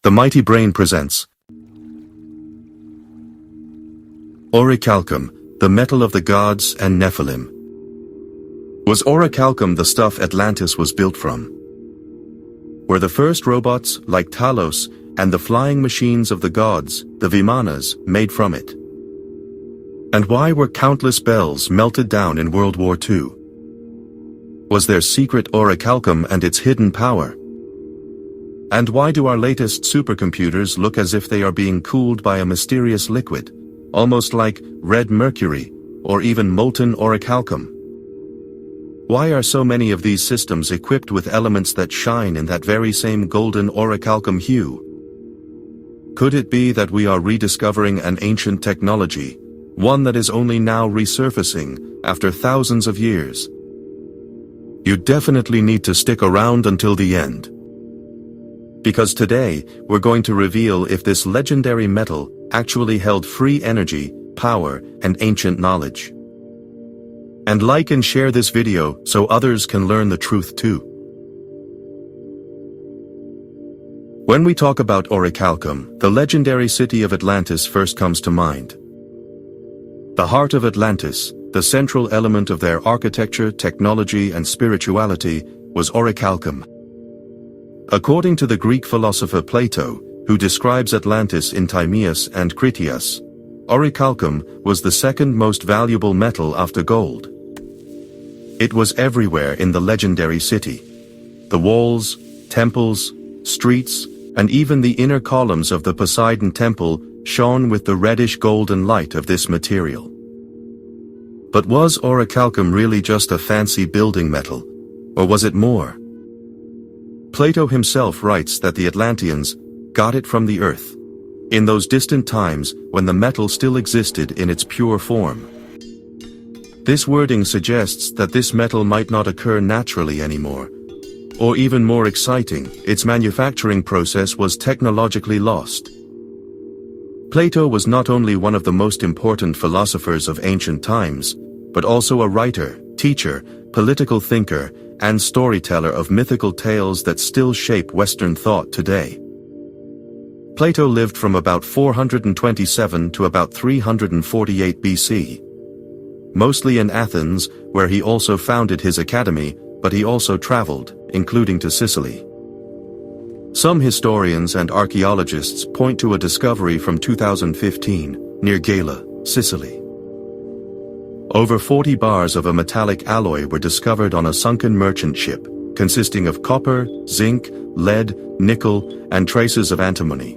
The Mighty Brain presents Orichalcum, the metal of the gods and Nephilim. Was orichalcum the stuff Atlantis was built from? Were the first robots, like Talos, and the flying machines of the gods, the Vimanas, made from it? And why were countless bells melted down in World War II? Was there secret orichalcum and its hidden power? And why do our latest supercomputers look as if they are being cooled by a mysterious liquid, almost like red mercury, or even molten orichalcum? Why are so many of these systems equipped with elements that shine in that very same golden orichalcum hue? Could it be that we are rediscovering an ancient technology, one that is only now resurfacing after thousands of years? You definitely need to stick around until the end. Because today, we're going to reveal if this legendary metal actually held free energy, power, and ancient knowledge. And like and share this video so others can learn the truth too. When we talk about orichalcum, the legendary city of Atlantis first comes to mind. The heart of Atlantis, the central element of their architecture, technology, and spirituality, was orichalcum. According to the Greek philosopher Plato, who describes Atlantis in Timaeus and Critias, orichalcum was the second most valuable metal after gold. It was everywhere in the legendary city. The walls, temples, streets, and even the inner columns of the Poseidon temple shone with the reddish golden light of this material. But was orichalcum really just a fancy building metal, or was it more? Plato himself writes that the Atlanteans got it from the earth, in those distant times when the metal still existed in its pure form. This wording suggests that this metal might not occur naturally anymore, or even more exciting, its manufacturing process was technologically lost. Plato was not only one of the most important philosophers of ancient times, but also a writer, teacher, political thinker, and storyteller of mythical tales that still shape Western thought today. Plato lived from about 427 to about 348 BC. Mostly in Athens, where he also founded his academy, but he also traveled, including to Sicily. Some historians and archaeologists point to a discovery from 2015, near Gela, Sicily. Over 40 bars of a metallic alloy were discovered on a sunken merchant ship, consisting of copper, zinc, lead, nickel, and traces of antimony.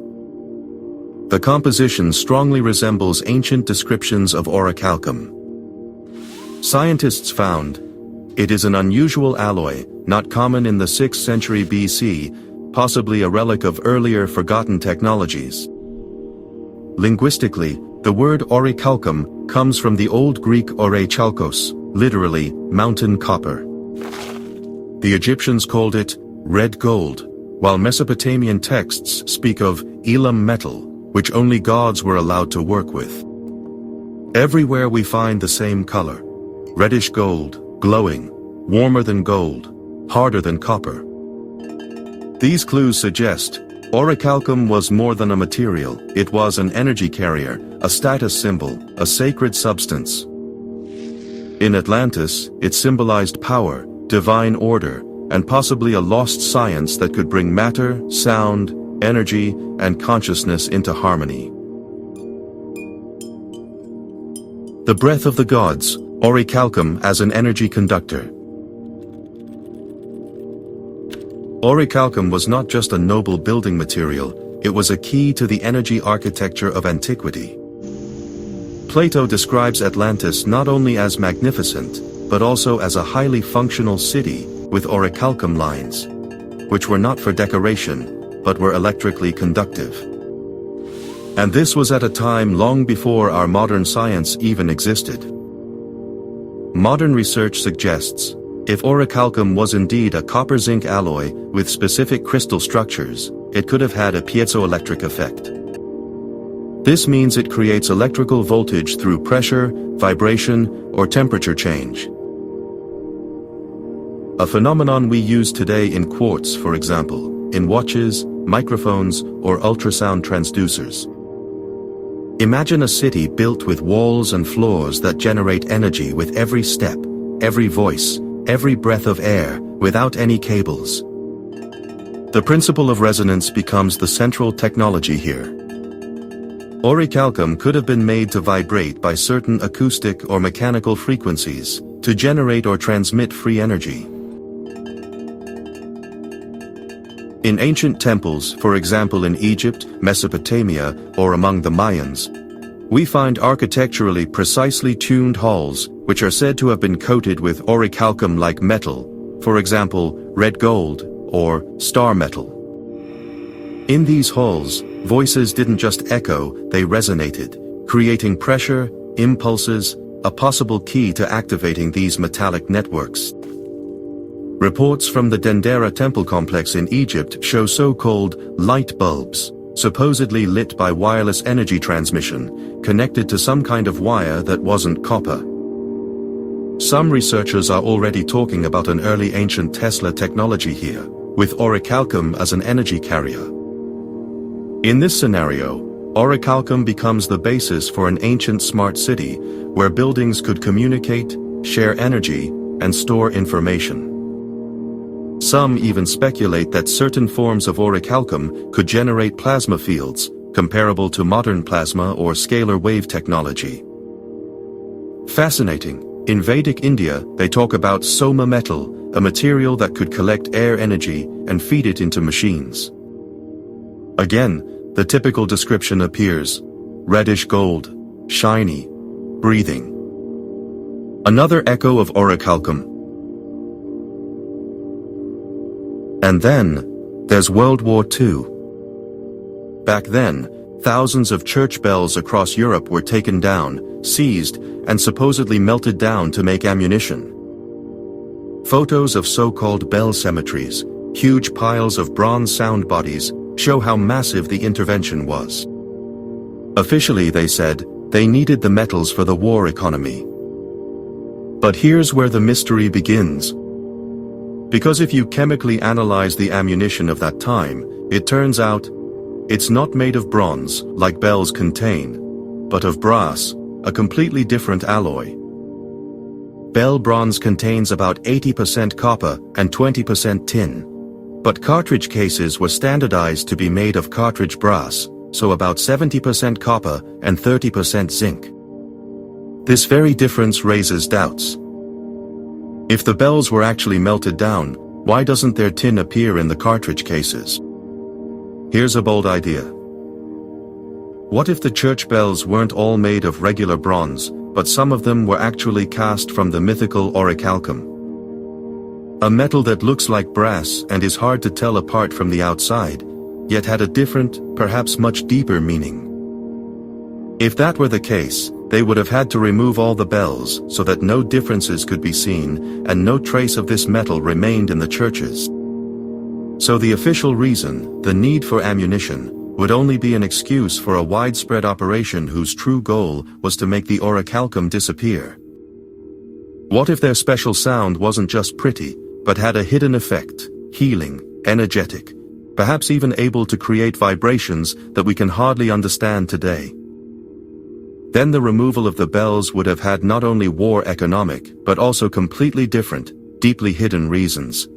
The composition strongly resembles ancient descriptions of orichalcum. Scientists found it is an unusual alloy, not common in the 6th century BC, possibly a relic of earlier forgotten technologies. Linguistically, the word orichalcum comes from the Old Greek orichalkos, literally, mountain copper. The Egyptians called it red gold, while Mesopotamian texts speak of elam metal, which only gods were allowed to work with. Everywhere we find the same color, reddish gold, glowing, warmer than gold, harder than copper. These clues suggest orichalcum was more than a material, it was an energy carrier, a status symbol, a sacred substance. In Atlantis, it symbolized power, divine order, and possibly a lost science that could bring matter, sound, energy, and consciousness into harmony. The breath of the gods, orichalcum as an energy conductor. Orichalcum was not just a noble building material, it was a key to the energy architecture of antiquity. Plato describes Atlantis not only as magnificent, but also as a highly functional city with orichalcum lines, which were not for decoration, but were electrically conductive. And this was at a time long before our modern science even existed. Modern research suggests if orichalcum was indeed a copper-zinc alloy with specific crystal structures, it could have had a piezoelectric effect. This means it creates electrical voltage through pressure, vibration, or temperature change. A phenomenon we use today in quartz, for example, in watches, microphones, or ultrasound transducers. Imagine a city built with walls and floors that generate energy with every step, every voice, every breath of air, without any cables. The principle of resonance becomes the central technology here. Orichalcum could have been made to vibrate by certain acoustic or mechanical frequencies to generate or transmit free energy. In ancient temples, for example in Egypt, Mesopotamia, or among the Mayans, we find architecturally precisely tuned halls which are said to have been coated with orichalcum-like metal, for example, red gold or star metal. In these halls, voices didn't just echo, they resonated, creating pressure, impulses, a possible key to activating these metallic networks. Reports from the Dendera temple complex in Egypt show so-called light bulbs, supposedly lit by wireless energy transmission, connected to some kind of wire that wasn't copper. Some researchers are already talking about an early ancient Tesla technology here, with orichalcum as an energy carrier. In this scenario, orichalcum becomes the basis for an ancient smart city where buildings could communicate, share energy, and store information. Some even speculate that certain forms of orichalcum could generate plasma fields, comparable to modern plasma or scalar wave technology. Fascinating. In Vedic India, they talk about soma metal, a material that could collect air energy and feed it into machines. Again, the typical description appears: reddish gold, shiny, breathing. Another echo of orichalcum. And then, there's World War II. Back then, thousands of church bells across Europe were taken down, seized, and supposedly melted down to make ammunition. Photos of so-called bell cemeteries, huge piles of bronze sound bodies, show how massive the intervention was. Officially, they said, they needed the metals for the war economy. But here's where the mystery begins. Because if you chemically analyze the ammunition of that time, it turns out it's not made of bronze, like bells contain, but of brass, a completely different alloy. Bell bronze contains about 80% copper and 20% tin. But cartridge cases were standardized to be made of cartridge brass, so about 70% copper and 30% zinc. This very difference raises doubts. If the bells were actually melted down, why doesn't their tin appear in the cartridge cases? Here's a bold idea. What if the church bells weren't all made of regular bronze, but some of them were actually cast from the mythical orichalcum? A metal that looks like brass and is hard to tell apart from the outside, yet had a different, perhaps much deeper meaning. If that were the case, they would have had to remove all the bells so that no differences could be seen and no trace of this metal remained in the churches. So the official reason, the need for ammunition, would only be an excuse for a widespread operation whose true goal was to make the orichalcum disappear. What if their special sound wasn't just pretty, but had a hidden effect, healing, energetic, perhaps even able to create vibrations that we can hardly understand today? Then the removal of the bells would have had not only war economic, but also completely different, deeply hidden reasons.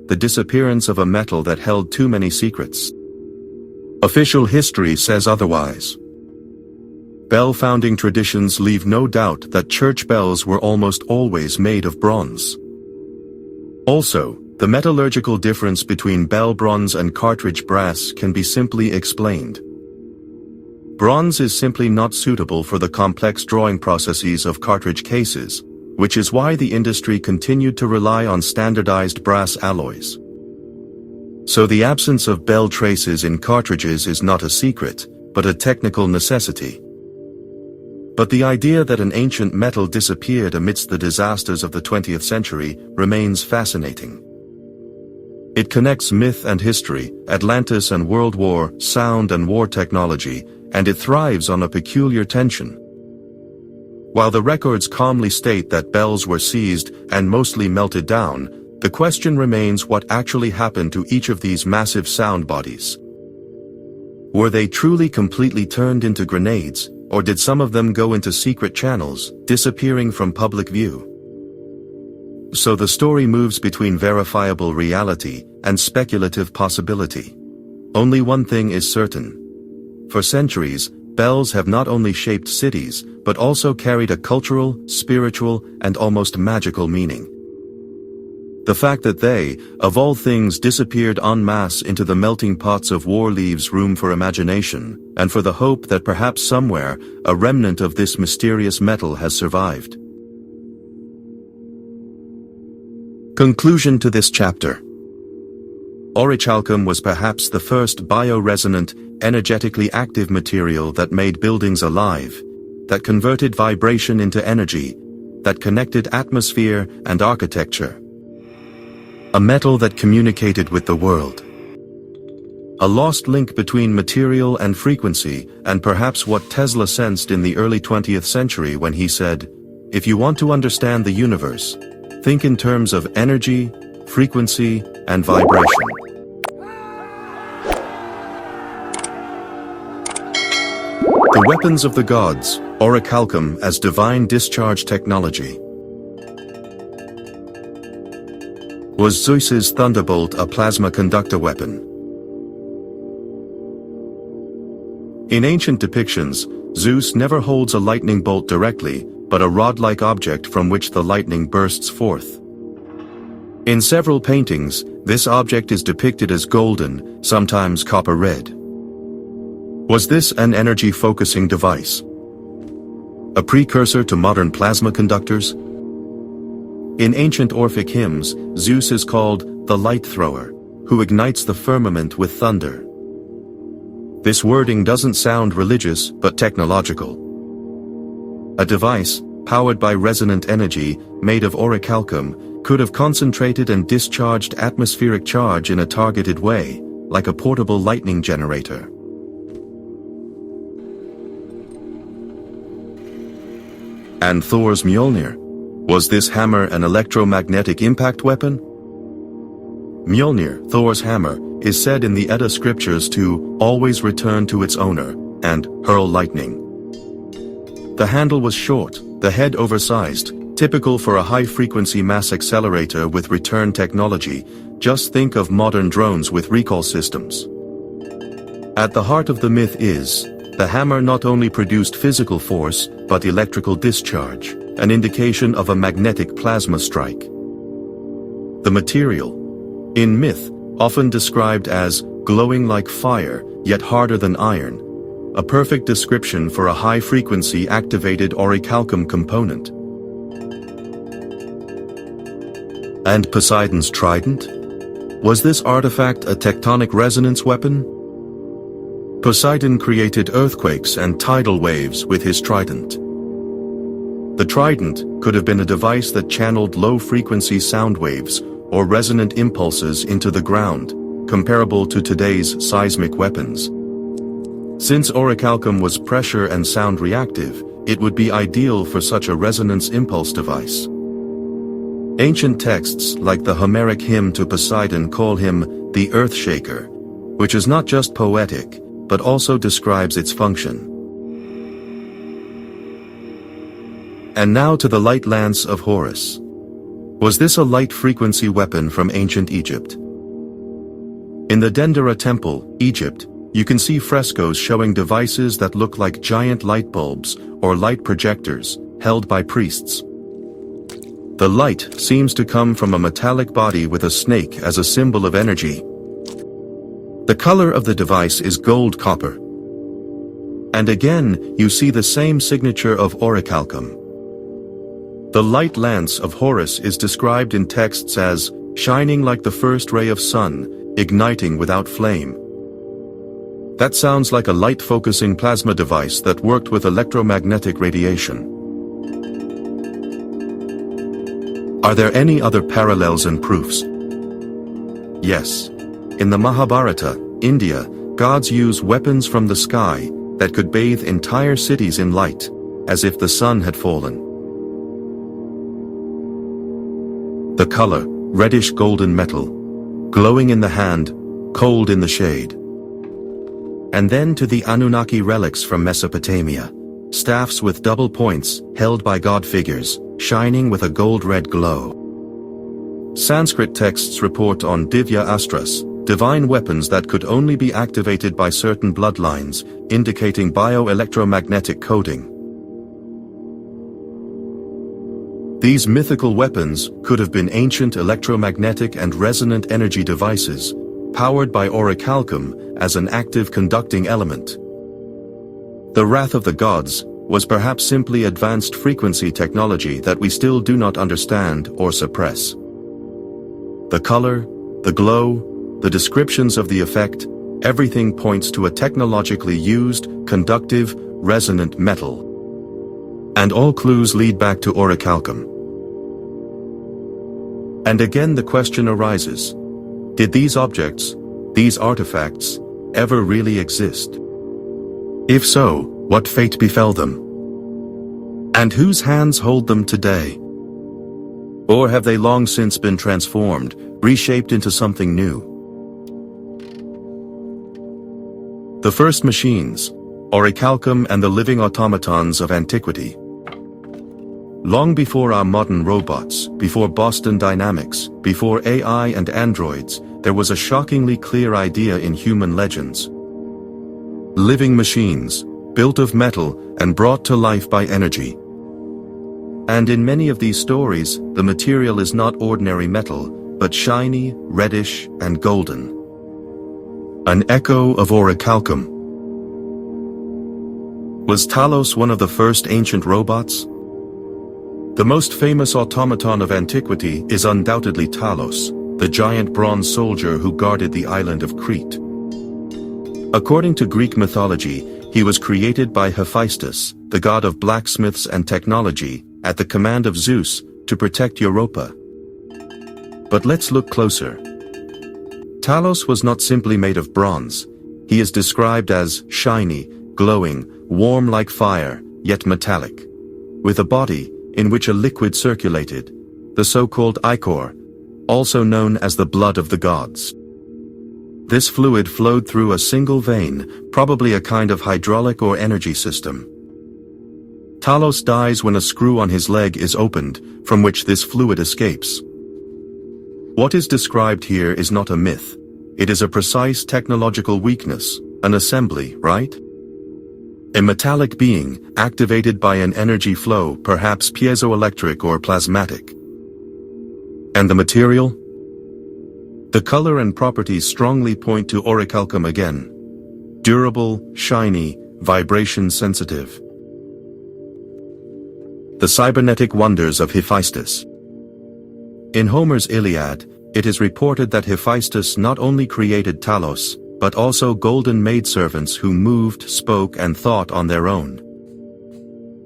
The disappearance of a metal that held too many secrets. Official history says otherwise. Bell founding traditions leave no doubt that church bells were almost always made of bronze. Also, the metallurgical difference between bell bronze and cartridge brass can be simply explained. Bronze is simply not suitable for the complex drawing processes of cartridge cases, which is why the industry continued to rely on standardized brass alloys. So the absence of bell traces in cartridges is not a secret, but a technical necessity. But the idea that an ancient metal disappeared amidst the disasters of the 20th century remains fascinating. It connects myth and history, Atlantis and World War, sound and war technology, and it thrives on a peculiar tension. While the records calmly state that bells were seized and mostly melted down, the question remains what actually happened to each of these massive sound bodies. Were they truly completely turned into grenades, or did some of them go into secret channels, disappearing from public view? So the story moves between verifiable reality and speculative possibility. Only one thing is certain. For centuries, bells have not only shaped cities, but also carried a cultural, spiritual, and almost magical meaning. The fact that they, of all things, disappeared en masse into the melting pots of war leaves room for imagination, and for the hope that perhaps somewhere, a remnant of this mysterious metal has survived. Conclusion to this chapter. Orichalcum was perhaps the first bioresonant, energetically active material that made buildings alive, that converted vibration into energy, that connected atmosphere and architecture. A metal that communicated with the world. A lost link between material and frequency, and perhaps what Tesla sensed in the early 20th century when he said, "If you want to understand the universe, think in terms of energy, frequency, and vibration." The weapons of the gods, Orichalcum as divine discharge technology. Was Zeus's thunderbolt a plasma conductor weapon? In ancient depictions, Zeus never holds a lightning bolt directly, but a rod-like object from which the lightning bursts forth. In several paintings, this object is depicted as golden, sometimes copper red. Was this an energy-focusing device? A precursor to modern plasma conductors? In ancient Orphic hymns, Zeus is called the light thrower, who ignites the firmament with thunder. This wording doesn't sound religious, but technological. A device, powered by resonant energy, made of orichalcum, could have concentrated and discharged atmospheric charge in a targeted way, like a portable lightning generator. And Thor's Mjolnir? Was this hammer an electromagnetic impact weapon? Mjolnir, Thor's hammer, is said in the Edda scriptures to always return to its owner and hurl lightning. The handle was short, the head oversized, typical for a high-frequency mass accelerator with return technology. Just think of modern drones with recall systems. At the heart of the myth is, the hammer not only produced physical force, but electrical discharge, an indication of a magnetic plasma strike. The material, in myth, often described as glowing like fire, yet harder than iron, a perfect description for a high-frequency activated orichalcum component. And Poseidon's trident? Was this artifact a tectonic resonance weapon? Poseidon created earthquakes and tidal waves with his trident. The trident could have been a device that channeled low-frequency sound waves or resonant impulses into the ground, comparable to today's seismic weapons. Since orichalcum was pressure and sound reactive, it would be ideal for such a resonance impulse device. Ancient texts like the Homeric hymn to Poseidon call him the Earth Shaker, which is not just poetic, but also describes its function. And now to the light lance of Horus. Was this a light-frequency weapon from ancient Egypt? In the Dendera Temple, Egypt, you can see frescoes showing devices that look like giant light bulbs or light projectors, held by priests. The light seems to come from a metallic body with a snake as a symbol of energy. The color of the device is gold copper. And again, you see the same signature of orichalcum. The light lance of Horus is described in texts as shining like the first ray of sun, igniting without flame. That sounds like a light-focusing plasma device that worked with electromagnetic radiation. Are there any other parallels and proofs? Yes. In the Mahabharata, India, gods use weapons from the sky that could bathe entire cities in light, as if the sun had fallen. The color, reddish golden metal, glowing in the hand, cold in the shade. And then to the Anunnaki relics from Mesopotamia, staffs with double points, held by god figures, shining with a gold-red glow. Sanskrit texts report on Divya Astras, divine weapons that could only be activated by certain bloodlines, indicating bioelectromagnetic coding. These mythical weapons could have been ancient electromagnetic and resonant energy devices, powered by orichalcum as an active conducting element. The wrath of the gods was perhaps simply advanced frequency technology that we still do not understand or suppress. The color, the glow, the descriptions of the effect, everything points to a technologically used, conductive, resonant metal. And all clues lead back to orichalcum. And again the question arises, did these objects, these artifacts, ever really exist? If so, what fate befell them? And whose hands hold them today? Or have they long since been transformed, reshaped into something new? The first machines, orichalcum and the living automatons of antiquity. Long before our modern robots, before Boston Dynamics, before AI and androids, there was a shockingly clear idea in human legends. Living machines, built of metal and brought to life by energy. And in many of these stories, the material is not ordinary metal, but shiny, reddish, and golden. An echo of orichalcum. Was Talos one of the first ancient robots? The most famous automaton of antiquity is undoubtedly Talos, the giant bronze soldier who guarded the island of Crete. According to Greek mythology, he was created by Hephaestus, the god of blacksmiths and technology, at the command of Zeus, to protect Europa. But let's look closer. Talos was not simply made of bronze. He is described as shiny, glowing, warm like fire, yet metallic, with a body in which a liquid circulated, the so-called ichor, also known as the blood of the gods. This fluid flowed through a single vein, probably a kind of hydraulic or energy system. Talos dies when a screw on his leg is opened, from which this fluid escapes. What is described here is not a myth. It is a precise technological weakness, an assembly, right? A metallic being, activated by an energy flow, perhaps piezoelectric or plasmatic. And the material? The color and properties strongly point to orichalcum again. Durable, shiny, vibration sensitive. The cybernetic wonders of Hephaestus. In Homer's Iliad, it is reported that Hephaestus not only created Talos, but also golden maidservants who moved, spoke, and thought on their own.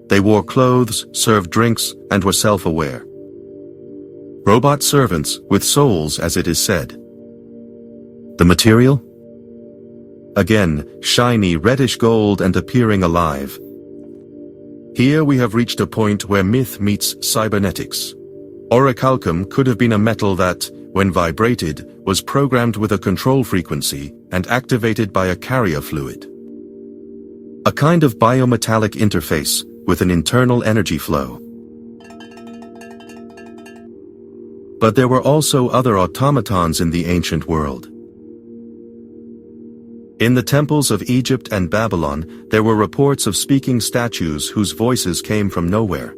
They wore clothes, served drinks, and were self-aware. Robot servants with souls, as it is said. The material? Again, shiny reddish gold and appearing alive. Here we have reached a point where myth meets cybernetics. Orichalcum could have been a metal that, when vibrated, was programmed with a control frequency and activated by a carrier fluid. A kind of biometallic interface with an internal energy flow. But there were also other automatons in the ancient world. In the temples of Egypt and Babylon, there were reports of speaking statues whose voices came from nowhere.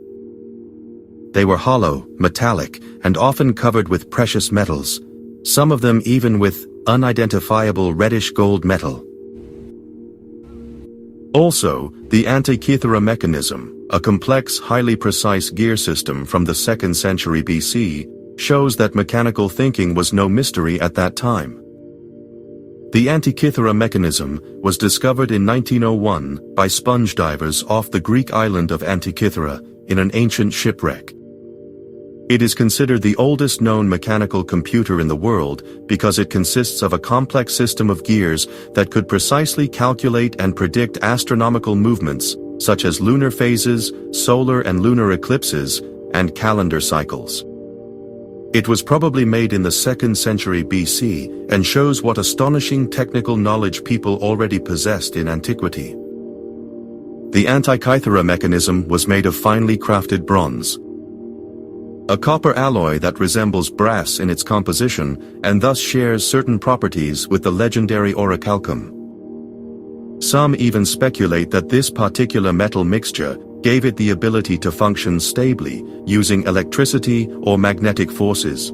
They were hollow, metallic, and often covered with precious metals, some of them even with unidentifiable reddish gold metal. Also, the Antikythera mechanism, a complex, highly precise gear system from the 2nd century BC, shows that mechanical thinking was no mystery at that time. The Antikythera mechanism was discovered in 1901 by sponge divers off the Greek island of Antikythera in an ancient shipwreck. It is considered the oldest known mechanical computer in the world because it consists of a complex system of gears that could precisely calculate and predict astronomical movements such as lunar phases, solar and lunar eclipses, and calendar cycles. It was probably made in the 2nd century BC and shows what astonishing technical knowledge people already possessed in antiquity. The Antikythera mechanism was made of finely crafted bronze, a copper alloy that resembles brass in its composition and thus shares certain properties with the legendary orichalcum. Some even speculate that this particular metal mixture gave it the ability to function stably using electricity or magnetic forces.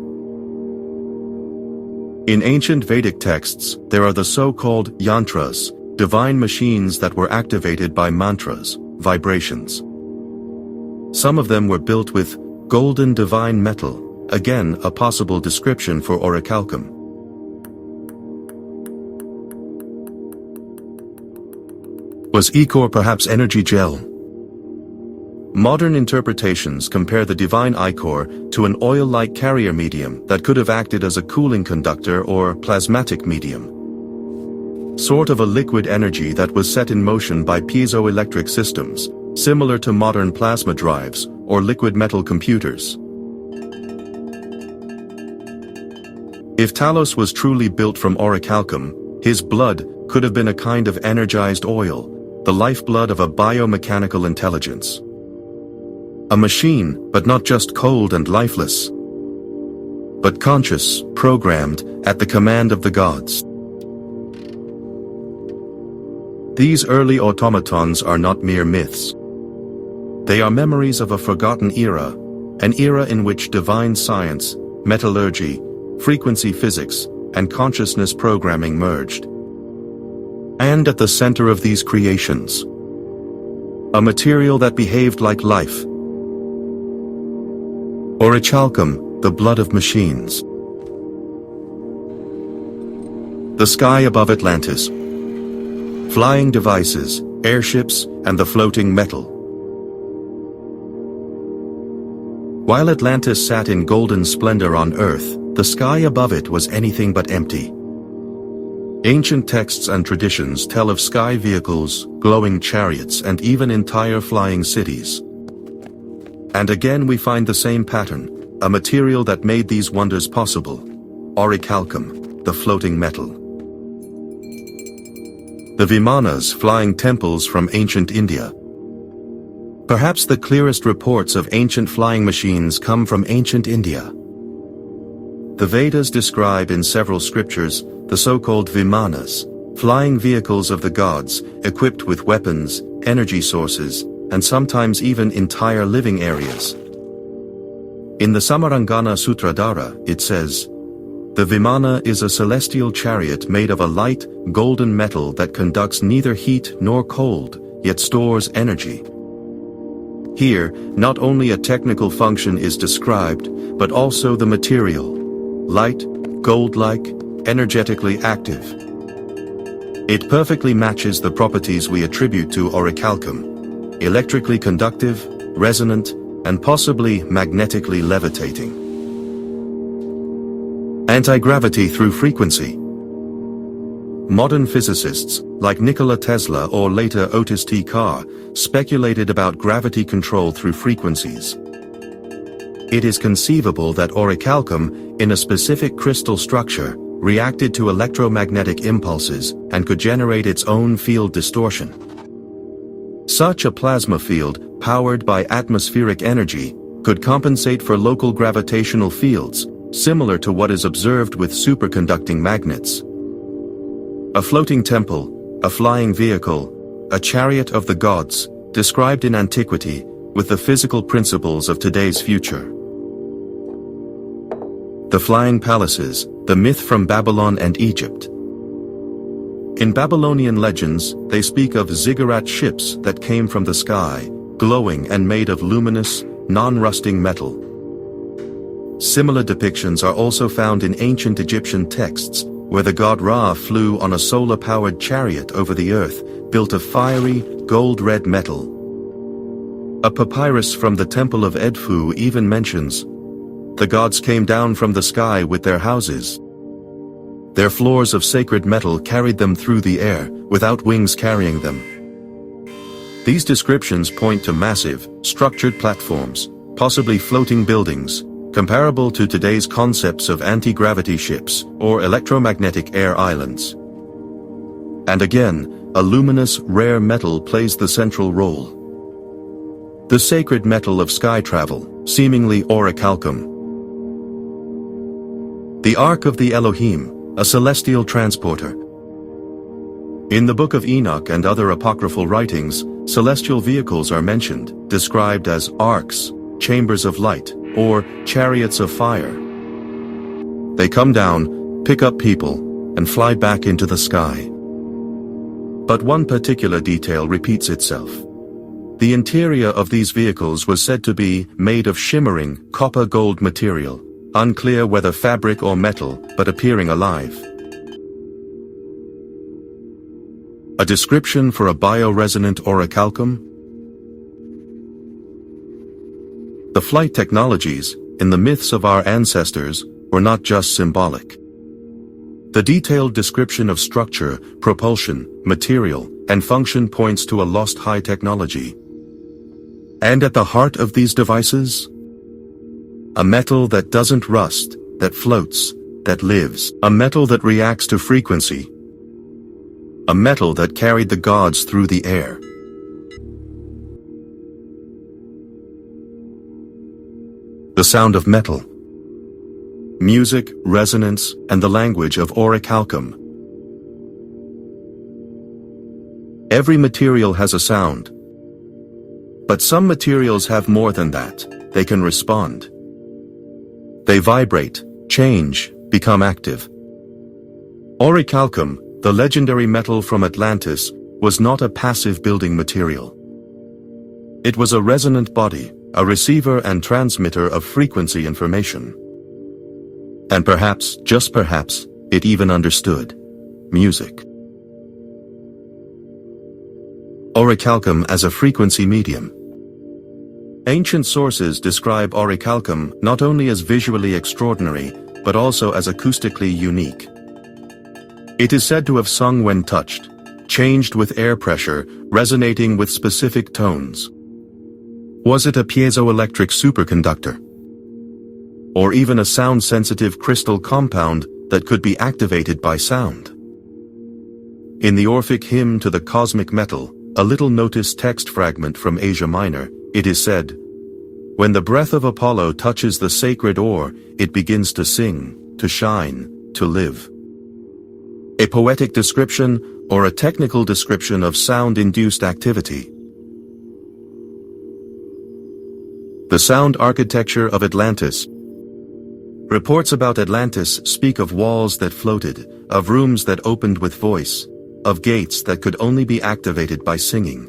In ancient Vedic texts, there are the so-called yantras, divine machines that were activated by mantras, vibrations. Some of them were built with golden divine metal, again a possible description for orichalcum. Was ichor perhaps energy gel? Modern interpretations compare the divine ichor to an oil-like carrier medium that could have acted as a cooling conductor or plasmatic medium. Sort of a liquid energy that was set in motion by piezoelectric systems, similar to modern plasma drives or liquid metal computers. If Talos was truly built from orichalcum, his blood could have been a kind of energized oil, the lifeblood of a biomechanical intelligence. A machine, but not just cold and lifeless, but conscious, programmed, at the command of the gods. These early automatons are not mere myths. They are memories of a forgotten era, an era in which divine science, metallurgy, frequency physics, and consciousness programming merged. And at the center of these creations, a material that behaved like life. Orichalcum, the blood of machines. The sky above Atlantis. Flying devices, airships, and the floating metal. While Atlantis sat in golden splendor on Earth, the sky above it was anything but empty. Ancient texts and traditions tell of sky vehicles, glowing chariots, and even entire flying cities. And again we find the same pattern, a material that made these wonders possible. Orichalcum, the floating metal. The Vimanas, flying temples from ancient India. Perhaps the clearest reports of ancient flying machines come from ancient India. The Vedas describe in several scriptures the so-called Vimanas, flying vehicles of the gods, equipped with weapons, energy sources, and sometimes even entire living areas. In the Samarangana Sutradhara, it says, "The Vimana is a celestial chariot made of a light, golden metal that conducts neither heat nor cold, yet stores energy." Here, not only a technical function is described, but also the material. Light, gold-like, energetically active. It perfectly matches the properties we attribute to orichalcum. Electrically conductive, resonant, and possibly magnetically levitating. Anti-gravity through frequency. Modern physicists, like Nikola Tesla or later Otis T. Carr, speculated about gravity control through frequencies. It is conceivable that orichalcum, in a specific crystal structure, reacted to electromagnetic impulses and could generate its own field distortion. Such a plasma field, powered by atmospheric energy, could compensate for local gravitational fields, similar to what is observed with superconducting magnets. A floating temple, a flying vehicle, a chariot of the gods, described in antiquity, with the physical principles of today's future. The flying palaces, the myth from Babylon and Egypt. In Babylonian legends, they speak of ziggurat ships that came from the sky, glowing and made of luminous, non-rusting metal. Similar depictions are also found in ancient Egyptian texts, where the god Ra flew on a solar-powered chariot over the earth, built of fiery, gold-red metal. A papyrus from the Temple of Edfu even mentions, "The gods came down from the sky with their houses. Their floors of sacred metal carried them through the air, without wings carrying them." These descriptions point to massive, structured platforms, possibly floating buildings, comparable to today's concepts of anti-gravity ships or electromagnetic air islands. And again, a luminous, rare metal plays the central role. The sacred metal of sky travel, seemingly orichalcum. The Ark of the Elohim, a celestial transporter. In the Book of Enoch and other apocryphal writings, celestial vehicles are mentioned, described as arks, chambers of light, or chariots of fire. They come down, pick up people, and fly back into the sky. But one particular detail repeats itself. The interior of these vehicles was said to be made of shimmering, copper-gold material, unclear whether fabric or metal, but appearing alive. A description for a bioresonant orichalcum? The flight technologies, in the myths of our ancestors, were not just symbolic. The detailed description of structure, propulsion, material, and function points to a lost high technology. And at the heart of these devices? A metal that doesn't rust, that floats, that lives. A metal that reacts to frequency. A metal that carried the gods through the air. The sound of metal. Music, resonance, and the language of orichalcum. Every material has a sound. But some materials have more than that. They can respond. They vibrate, change, become active. Orichalcum, the legendary metal from Atlantis, was not a passive building material. It was a resonant body, a receiver and transmitter of frequency information. And perhaps, just perhaps, it even understood music. Orichalcum as a frequency medium. Ancient sources describe orichalcum not only as visually extraordinary, but also as acoustically unique. It is said to have sung when touched, changed with air pressure, resonating with specific tones. Was it a piezoelectric superconductor? Or even a sound-sensitive crystal compound that could be activated by sound? In the Orphic hymn to the cosmic metal, a little-noticed text fragment from Asia Minor, it is said, "When the breath of Apollo touches the sacred ore, it begins to sing, to shine, to live." A poetic description or a technical description of sound-induced activity. The sound architecture of Atlantis. Reports about Atlantis speak of walls that floated, of rooms that opened with voice, of gates that could only be activated by singing.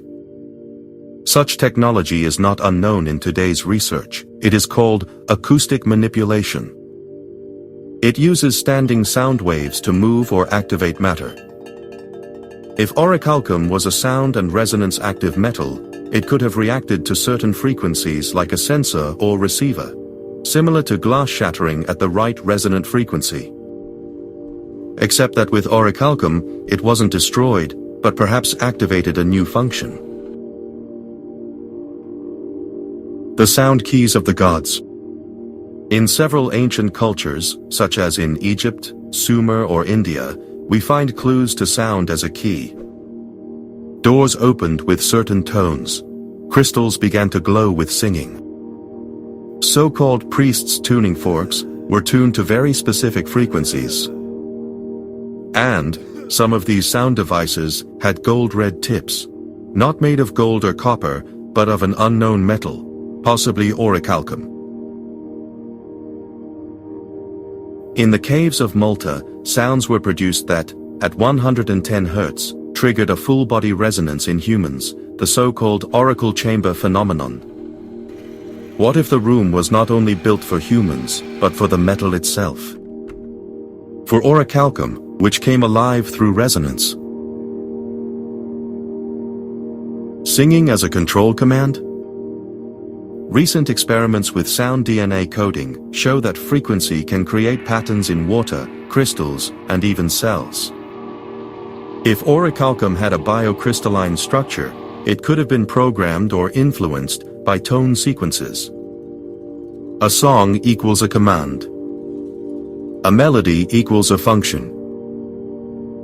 Such technology is not unknown in today's research. It is called acoustic manipulation. It uses standing sound waves to move or activate matter. If orichalcum was a sound and resonance active metal, it could have reacted to certain frequencies like a sensor or receiver, similar to glass shattering at the right resonant frequency. Except that with orichalcum, it wasn't destroyed, but perhaps activated a new function. The sound keys of the gods. In several ancient cultures, such as in Egypt, Sumer, or India, we find clues to sound as a key. Doors opened with certain tones. Crystals began to glow with singing. So-called priests' tuning forks were tuned to very specific frequencies. And some of these sound devices had gold-red tips, not made of gold or copper, but of an unknown metal, possibly orichalcum. In the caves of Malta, sounds were produced that, at 110 Hz, triggered a full-body resonance in humans, the so-called oracle chamber phenomenon. What if the room was not only built for humans, but for the metal itself? For orichalcum, which came alive through resonance. Singing as a control command? Recent experiments with sound DNA coding show that frequency can create patterns in water, crystals, and even cells. If orichalcum had a biocrystalline structure, it could have been programmed or influenced by tone sequences. A song equals a command. A melody equals a function.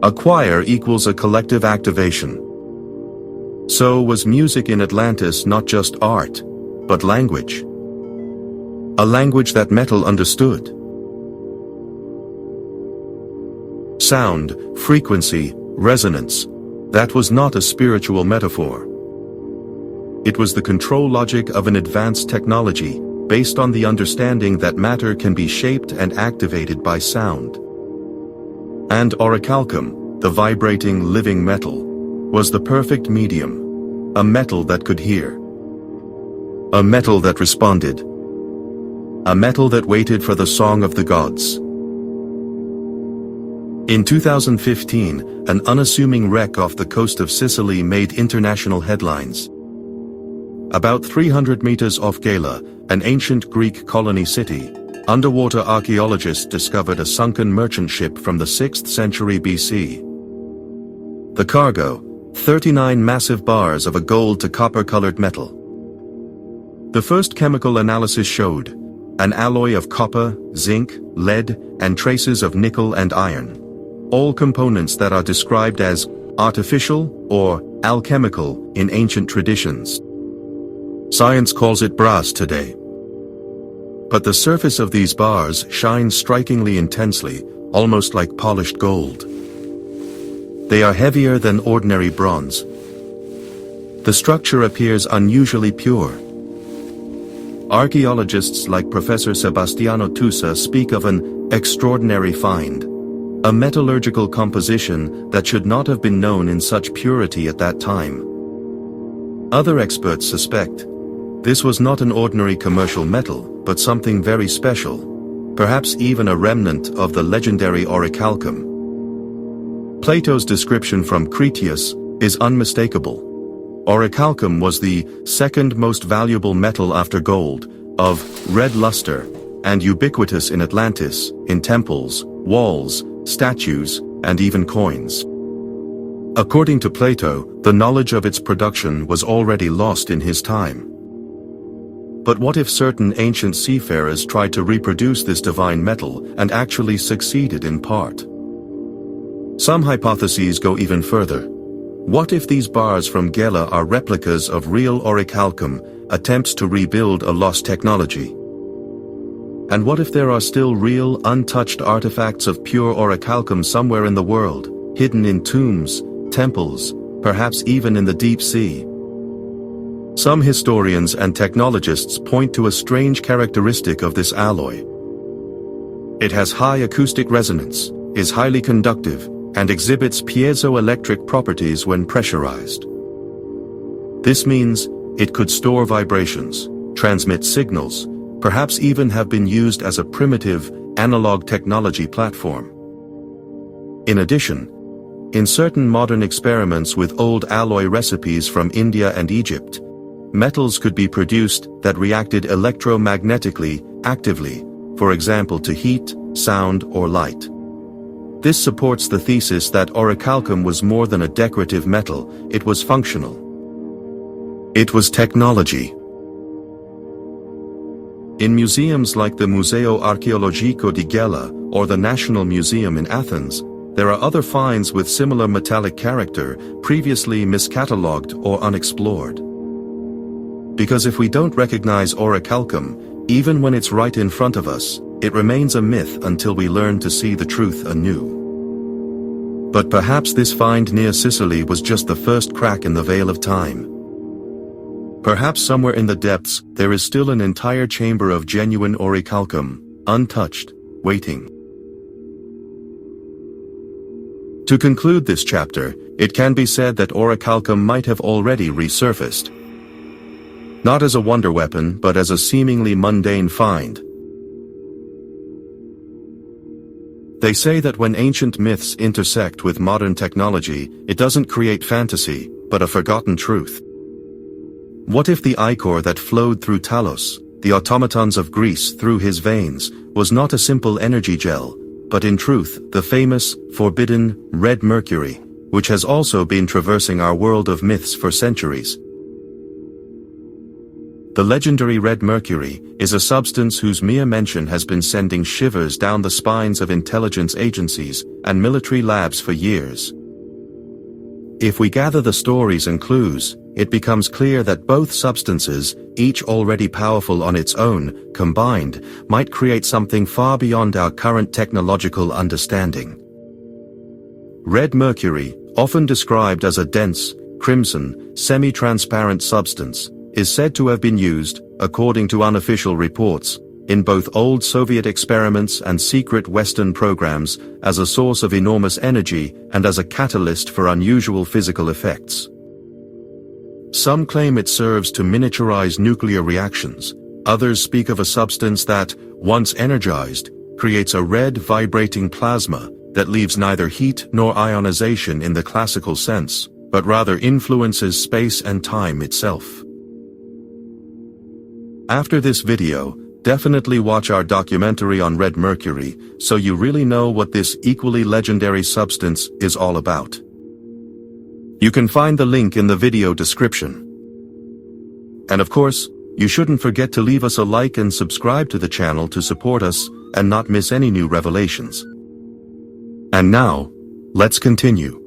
A choir equals a collective activation. So was music in Atlantis not just art, but language. A language that metal understood. Sound, frequency, resonance. That was not a spiritual metaphor. It was the control logic of an advanced technology, based on the understanding that matter can be shaped and activated by sound. And orichalcum, the vibrating living metal, was the perfect medium, a metal that could hear. A metal that responded. A metal that waited for the song of the gods. In 2015, an unassuming wreck off the coast of Sicily made international headlines. About 300 meters off Gela, an ancient Greek colony city, underwater archaeologists discovered a sunken merchant ship from the 6th century BC. The cargo, 39 massive bars of a gold to copper-colored metal. The first chemical analysis showed an alloy of copper, zinc, lead, and traces of nickel and iron. All components that are described as artificial or alchemical in ancient traditions. Science calls it brass today. But the surface of these bars shines strikingly intensely, almost like polished gold. They are heavier than ordinary bronze. The structure appears unusually pure. Archaeologists like Professor Sebastiano Tusa speak of an extraordinary find, a metallurgical composition that should not have been known in such purity at that time. Other experts suspect this was not an ordinary commercial metal, but something very special, perhaps even a remnant of the legendary orichalcum. Plato's description from Critias is unmistakable. Orichalcum was the second most valuable metal after gold, of red luster, and ubiquitous in Atlantis, in temples, walls, statues, and even coins. According to Plato, the knowledge of its production was already lost in his time. But what if certain ancient seafarers tried to reproduce this divine metal and actually succeeded in part? Some hypotheses go even further. What if these bars from Gela are replicas of real orichalcum, attempts to rebuild a lost technology? And what if there are still real, untouched artifacts of pure orichalcum somewhere in the world, hidden in tombs, temples, perhaps even in the deep sea? Some historians and technologists point to a strange characteristic of this alloy. It has high acoustic resonance, is highly conductive, and exhibits piezoelectric properties when pressurized. This means it could store vibrations, transmit signals, perhaps even have been used as a primitive, analog technology platform. In addition, in certain modern experiments with old alloy recipes from India and Egypt, metals could be produced that reacted electromagnetically, actively, for example to heat, sound, or light. This supports the thesis that orichalcum was more than a decorative metal, it was functional. It was technology. In museums like the Museo Archeologico di Gela or the National Museum in Athens, there are other finds with similar metallic character, previously miscatalogued or unexplored. Because if we don't recognize orichalcum, even when it's right in front of us, it remains a myth until we learn to see the truth anew. But perhaps this find near Sicily was just the first crack in the veil of time. Perhaps somewhere in the depths, there is still an entire chamber of genuine orichalcum, untouched, waiting. To conclude this chapter, it can be said that orichalcum might have already resurfaced. Not as a wonder weapon, but as a seemingly mundane find. They say that when ancient myths intersect with modern technology, it doesn't create fantasy, but a forgotten truth. What if the ichor that flowed through Talos, the automatons of Greece through his veins, was not a simple energy gel, but in truth, the famous, forbidden, red mercury, which has also been traversing our world of myths for centuries? The legendary red mercury is a substance whose mere mention has been sending shivers down the spines of intelligence agencies and military labs for years. If we gather the stories and clues, it becomes clear that both substances, each already powerful on its own, combined, might create something far beyond our current technological understanding. Red mercury, often described as a dense, crimson, semi-transparent substance, is said to have been used, according to unofficial reports, in both old Soviet experiments and secret Western programs as a source of enormous energy and as a catalyst for unusual physical effects. Some claim it serves to miniaturize nuclear reactions. Others speak of a substance that, once energized, creates a red vibrating plasma that leaves neither heat nor ionization in the classical sense, but rather influences space and time itself. After this video, definitely watch our documentary on Red Mercury, so you really know what this equally legendary substance is all about. You can find the link in the video description. And of course, you shouldn't forget to leave us a like and subscribe to the channel to support us and not miss any new revelations. And now, let's continue.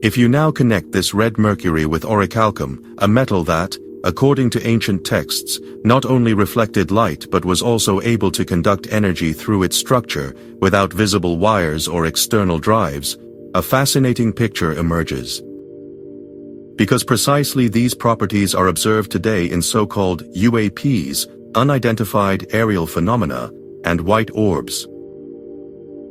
If you now connect this red mercury with orichalcum, a metal that, according to ancient texts, not only reflected light but was also able to conduct energy through its structure without visible wires or external drives, a fascinating picture emerges. Because precisely these properties are observed today in so-called UAPs, unidentified aerial phenomena, and white orbs.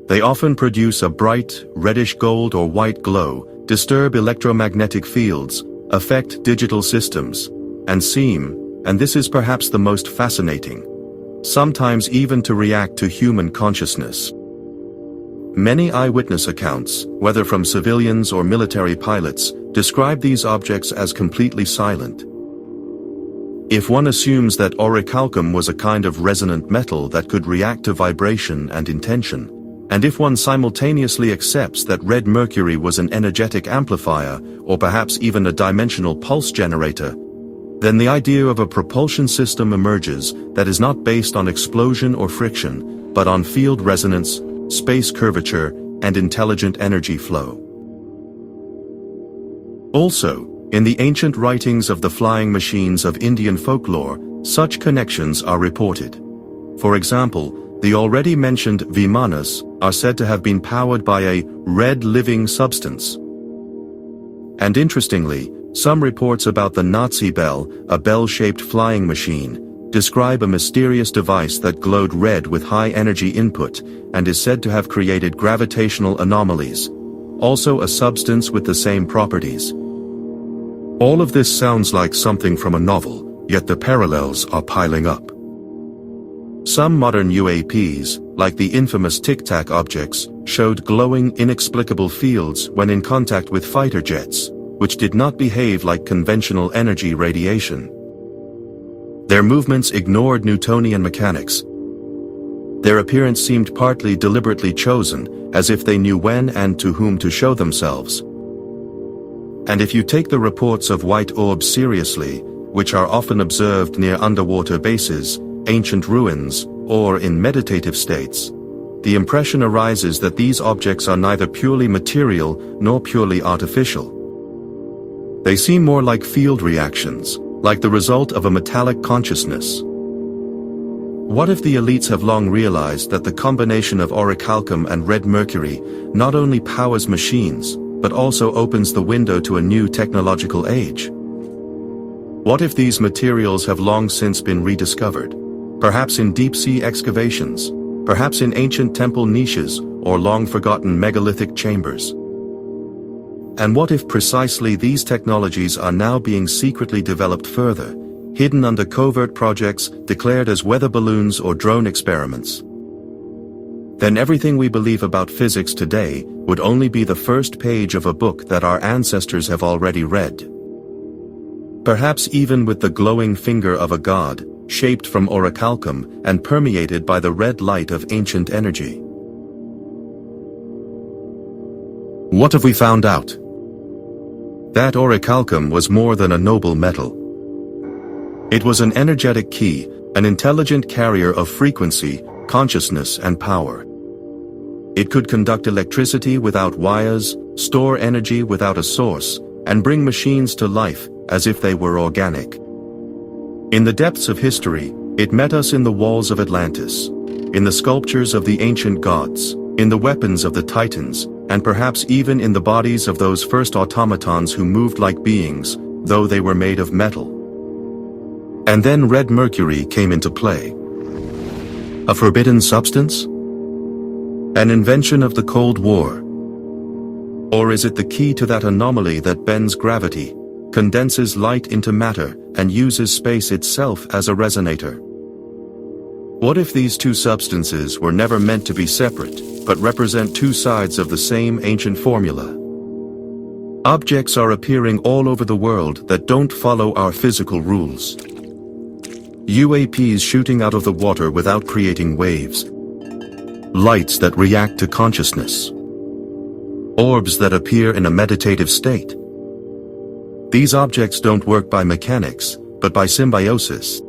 They often produce a bright, reddish gold or white glow, disturb electromagnetic fields, affect digital systems, and seem, and this is perhaps the most fascinating, sometimes even to react to human consciousness. Many eyewitness accounts, whether from civilians or military pilots, describe these objects as completely silent. If one assumes that orichalcum was a kind of resonant metal that could react to vibration and intention, and if one simultaneously accepts that red mercury was an energetic amplifier, or perhaps even a dimensional pulse generator, then the idea of a propulsion system emerges that is not based on explosion or friction, but on field resonance, space curvature, and intelligent energy flow. Also, in the ancient writings of the flying machines of Indian folklore, such connections are reported. For example, the already mentioned Vimanas are said to have been powered by a red living substance. And interestingly, some reports about the Nazi bell, a bell-shaped flying machine, describe a mysterious device that glowed red with high energy input and is said to have created gravitational anomalies, also a substance with the same properties. All of this sounds like something from a novel, yet the parallels are piling up. Some modern UAPs, like the infamous Tic Tac objects, showed glowing inexplicable fields when in contact with fighter jets, which did not behave like conventional energy radiation. Their movements ignored Newtonian mechanics. Their appearance seemed partly deliberately chosen, as if they knew when and to whom to show themselves. And if you take the reports of white orbs seriously, which are often observed near underwater bases, ancient ruins, or in meditative states, the impression arises that these objects are neither purely material nor purely artificial. They seem more like field reactions, like the result of a metallic consciousness. What if the elites have long realized that the combination of orichalcum and red mercury not only powers machines, but also opens the window to a new technological age? What if these materials have long since been rediscovered, perhaps in deep-sea excavations, perhaps in ancient temple niches or long-forgotten megalithic chambers? And what if precisely these technologies are now being secretly developed further, hidden under covert projects declared as weather balloons or drone experiments? Then everything we believe about physics today would only be the first page of a book that our ancestors have already read. Perhaps even with the glowing finger of a god, shaped from orichalcum and permeated by the red light of ancient energy. What have we found out? That orichalcum was more than a noble metal. It was an energetic key, an intelligent carrier of frequency, consciousness and power. It could conduct electricity without wires, store energy without a source, and bring machines to life as if they were organic. In the depths of history, it met us in the walls of Atlantis, in the sculptures of the ancient gods, in the weapons of the Titans, and perhaps even in the bodies of those first automatons who moved like beings, though they were made of metal. And then Red Mercury came into play. A forbidden substance? An invention of the Cold War? Or is it the key to that anomaly that bends gravity, condenses light into matter, and uses space itself as a resonator? What if these two substances were never meant to be separate, but represent two sides of the same ancient formula? Objects are appearing all over the world that don't follow our physical rules. UAPs shooting out of the water without creating waves. Lights that react to consciousness. Orbs that appear in a meditative state. These objects don't work by mechanics, but by symbiosis.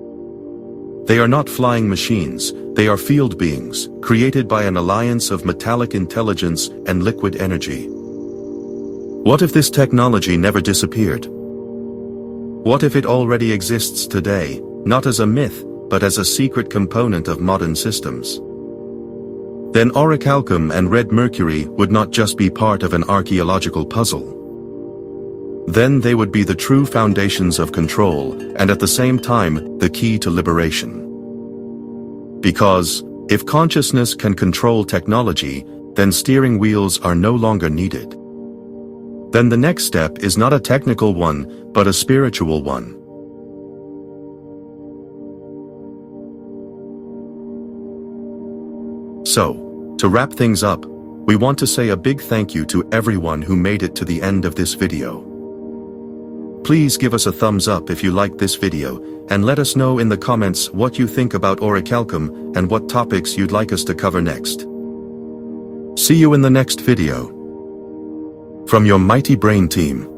They are not flying machines, they are field beings, created by an alliance of metallic intelligence and liquid energy. What if this technology never disappeared? What if it already exists today, not as a myth, but as a secret component of modern systems? Then Orichalcum and Red Mercury would not just be part of an archaeological puzzle. Then they would be the true foundations of control, and at the same time, the key to liberation. Because, if consciousness can control technology, then steering wheels are no longer needed. Then the next step is not a technical one, but a spiritual one. So, to wrap things up, we want to say a big thank you to everyone who made it to the end of this video. Please give us a thumbs up if you liked this video, and let us know in the comments what you think about Orichalcum and what topics you'd like us to cover next. See you in the next video. From your mighty brain team.